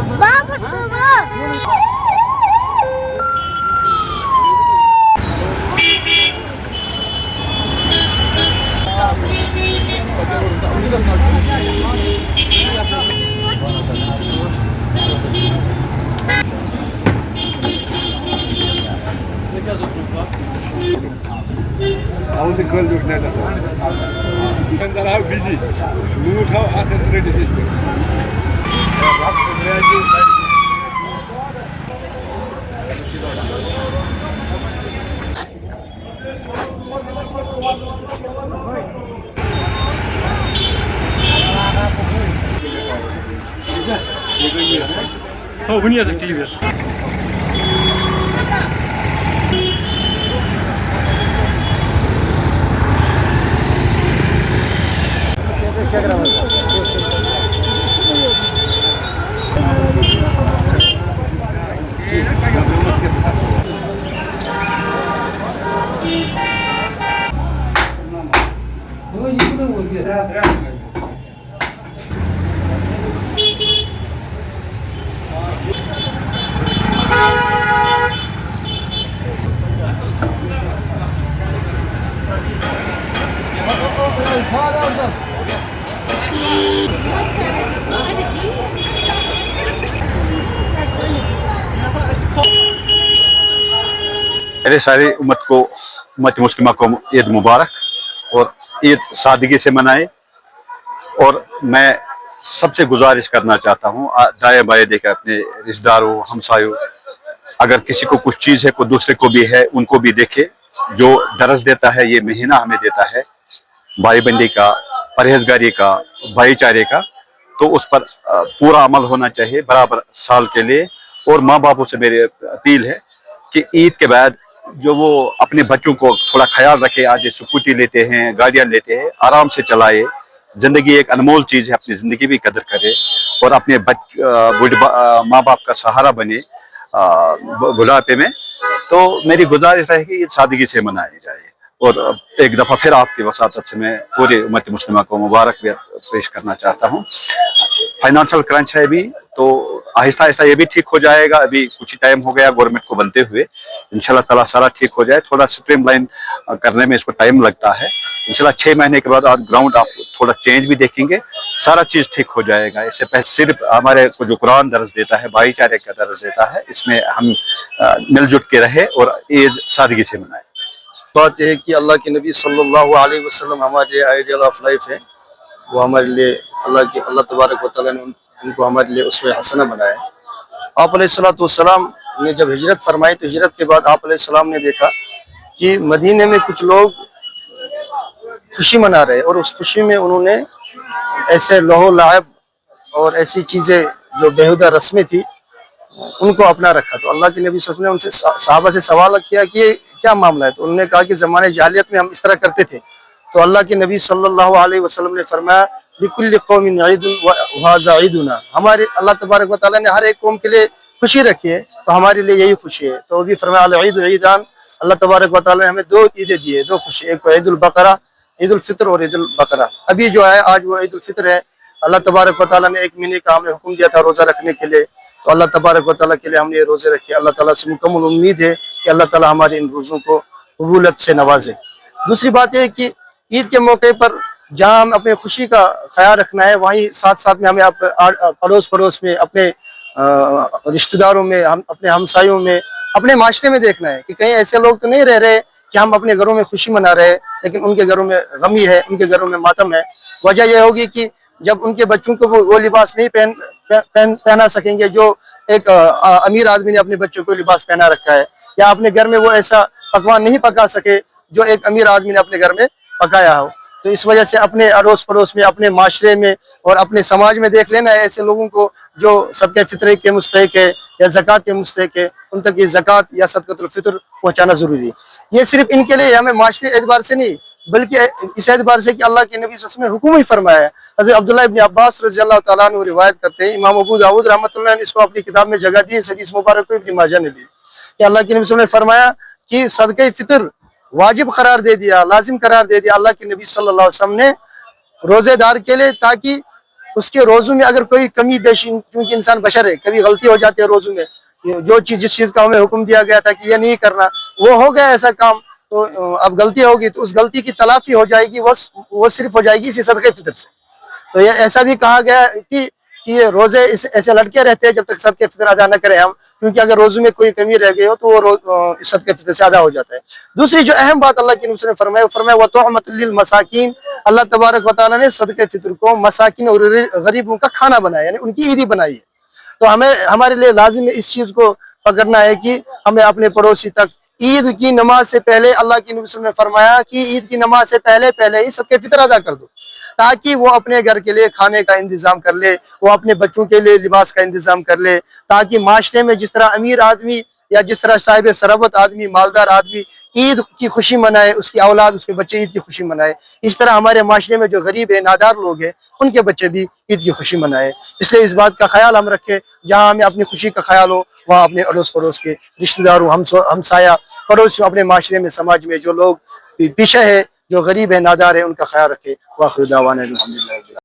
All the girls look at us. When they are busy, look how attentive it is. Oh, when you have TV. मेरे सारी उम्मत मुस्लिमा को ईद मुबारक और ईद सादगी से मनाए। और मैं सबसे गुजारिश करना चाहता हूँ, दाएं बाएं देखे अपने रिश्तेदारों हमसायों, अगर किसी को कुछ चीज़ है कोई दूसरे को भी है, उनको भी देखे। जो दरस देता है ये महीना हमें देता है भाई बंदी का, परहेजगारी का, भाईचारे का, तो उस पर पूरा अमल होना चाहिए बराबर साल के लिए। और माँ बापों से मेरी अपील है कि ईद के बाद जो वो अपने बच्चों को थोड़ा ख्याल रखे। आज स्कूटी लेते हैं, गाड़ियाँ लेते हैं, आराम से चलाए। ज़िंदगी एक अनमोल चीज़ है, अपनी ज़िंदगी भी कदर करे और अपने माँ बाप का सहारा बने बुढ़ापे में। तो मेरी गुजारिश है कि सादगी से मनाई जाए। और एक दफ़ा फिर आपकी वसातत से मैं पूरी उम्मत मुस्लिमा को मुबारक पेश करना चाहता हूँ। फाइनेंशियल क्रंच है अभी, तो आहिस्ता आहिस्ता ये भी ठीक हो जाएगा। अभी कुछ ही टाइम हो गया गवर्नमेंट को बनते हुए, इंशाल्लाह ताला सारा ठीक हो जाए। थोड़ा स्ट्रीमलाइन करने में इसको टाइम लगता है। इंशाल्लाह 6 महीने के बाद आप ग्राउंड आप थोड़ा चेंज भी देखेंगे, सारा चीज़ ठीक हो जाएगा। इससे पहले सिर्फ हमारे को जो कुरान दर्ज देता है, भाईचारे का दर्ज देता है, इसमें हम मिलजुल के रहे और ईद सादगी से मनाए। बात यह है कि अल्लाह के नबी सल्लल्लाहु अलैहि वसल्लम हमारे लिए आइडियल ऑफ लाइफ है। वो हमारे लिए अल्लाह तबारक व तआला ने उनको हमारे लिए उसमें हसना बनाया है। आप अलैहिस्सलातु वस्सलाम ने जब हिजरत फरमाई तो हिजरत के बाद आप अलैहिस्सलाम ने देखा कि मदीने में कुछ लोग खुशी मना रहे और उस खुशी में उन्होंने ऐसे लहो लाहब और ऐसी चीज़ें जो बेहुदा रस्में थी उनको अपना रखा। तो अल्लाह के नबी सल्लल्लाहु अलैहि वसल्लम ने उनसे सहाबा से सवाल किया कि ये क्या मामला है। तो उन्होंने कहा कि ज़माने जहालियत में हम इस तरह करते थे। तो अल्लाह के नबी सल्लल्लाहु अलैहि वसल्लम ने फरमाया लिकुल्लि कौमिन ईदुन व हाज़ा ईदुना, हमारे अल्लाह तबारक व तआला ने हर एक कौम के लिए खुशी रखी है, तो हमारे लिए यही खुशी है। तो भी फरमाया अल ईद ईदान, अल्लाह तबारक व तआला ने हमें 2 ईदें दी है, 2 खुशी, एक ईद उल बकरा, ईद उल फितर और ईद उल बकरा। अभी जो है आज वो ईद उल फितर है। अल्लाह तबारक व तआला ने 1 महीने का हमें हुक्म दिया था रोज़ा रखने के लिए, तो अल्लाह तबारक व तआला के लिए हमने ये रोज़े रखे। अल्लाह ताला से मुकम्मल उम्मीद है कि अल्लाह ताला हमारे इन रोज़ों को कबूलियत से नवाजे। दूसरी बात यह है कि ईद के मौके पर जहाँ हम अपने खुशी का ख्याल रखना है, वहीं साथ साथ में हमें पड़ोस में, अपने रिश्तेदारों में, हम अपने हमसायों में, अपने माशरे में देखना है कि कहीं ऐसे लोग तो नहीं रह रहे कि हम अपने घरों में खुशी मना रहे लेकिन उनके घरों में गमी है, उनके घरों में मातम है। वजह यह होगी कि जब उनके बच्चों को वो लिबास नहीं पहना सकेंगे जो एक अमीर आदमी ने अपने बच्चों को लिबास पहना रखा है, या अपने घर में वो ऐसा पकवान नहीं पका सके जो एक अमीर आदमी ने अपने घर में पकाया हो। तो इस वजह से अपने अड़ोस पड़ोस में, अपने माशरे में और अपने समाज में देख लेना है ऐसे लोगों को जो सदक़े फितर के मुस्तहिक है या ज़कात के मुस्तहिक है, उन तक ये ज़कात या सदक़तुल फितर पहुँचाना ज़रूरी है। ये सिर्फ इनके लिए हमें माशरे एतबार से नहीं बल्कि इस एतबार से कि अल्लाह के नबी सल्लल्लाहु अलैहि वसल्लम ने हुक्म ही फरमाया है। हज़रत अब्दुल्लाह इब्न अब्बास रज़ियल्लाहु तआला अन्हु रिवायत करते हैं, इमाम अबू दाऊद रहमतुल्लाह ने इसको अपनी किताब में जगह दी है, हदीस मुबारक को इब्न माजा ने भी, कि अल्लाह के नबी सल्लल्लाहु अलैहि वसल्लम ने फरमाया कि सदक़े फितर वाजिब करार दे दिया, लाजिम करार दे दिया अल्लाह के नबी सल्लल्लाहु अलैहि वसल्लम ने रोजेदार के लिए, ताकि اس کے روزوں میں اگر کوئی کمی بیشی، کیونکہ انسان بشر ہے، کبھی غلطی ہو جاتی ہے روزوں میں، جو چیز جس چیز کا ہمیں حکم دیا گیا تھا کہ یہ نہیں کرنا، وہ ہو گیا ایسا کام، تو اب غلطی ہوگی تو اس غلطی کی تلافی ہو جائے گی، وہ صرف ہو جائے گی اسی صدقہ فطر سے۔ تو یہ ایسا بھی کہا گیا کہ یہ روزے ایسے لٹکے رہتے ہیں جب تک صدقہ فطر ادا نہ کریں ہم، کیونکہ اگر روزوں میں کوئی کمی رہ گئی ہو تو وہ صدقہ فطر سے ادا ہو جاتا ہے۔ دوسری جو اہم بات اللہ کے نبی نے فرمایا، وہ فرمایا وَطُعْمَةٌ لِّلْمَسَاكِينَ، اللہ تبارک و تعالیٰ نے صدقہ فطر کو مساکین اور غریبوں کا کھانا بنایا، یعنی ان کی عیدی بنائی ہے۔ تو ہمارے لیے لازم ہے اس چیز کو پکڑنا ہے کہ ہمیں اپنے پڑوسی تک عید کی نماز سے پہلے، اللہ کے نبی صلی اللہ علیہ وسلم نے فرمایا کہ عید کی نماز سے پہلے ہی صدقہ فطر ادا کر دو، تاکہ وہ اپنے گھر کے لیے کھانے کا انتظام کر لے، وہ اپنے بچوں کے لیے لباس کا انتظام کر لے، تاکہ معاشرے میں جس طرح امیر آدمی یا جس طرح صاحب ثروت آدمی، مالدار آدمی عید کی خوشی منائے، اس کی اولاد، اس کے بچے عید کی خوشی منائے، اس طرح ہمارے معاشرے میں جو غریب ہیں، نادار لوگ ہیں، ان کے بچے بھی عید کی خوشی منائے۔ اس لیے اس بات کا خیال ہم رکھیں، جہاں ہمیں اپنی خوشی کا خیال ہو وہاں اپنے اڑوس پڑوس کے رشتہ داروں، ہمسایہ پڑوسیوں، اپنے معاشرے میں، سماج میں جو لوگ پیچھے ہے، جو غریب ہیں، نادار ہیں، ان کا خیال رکھے۔ وآخر دعوانا الحمدللہ۔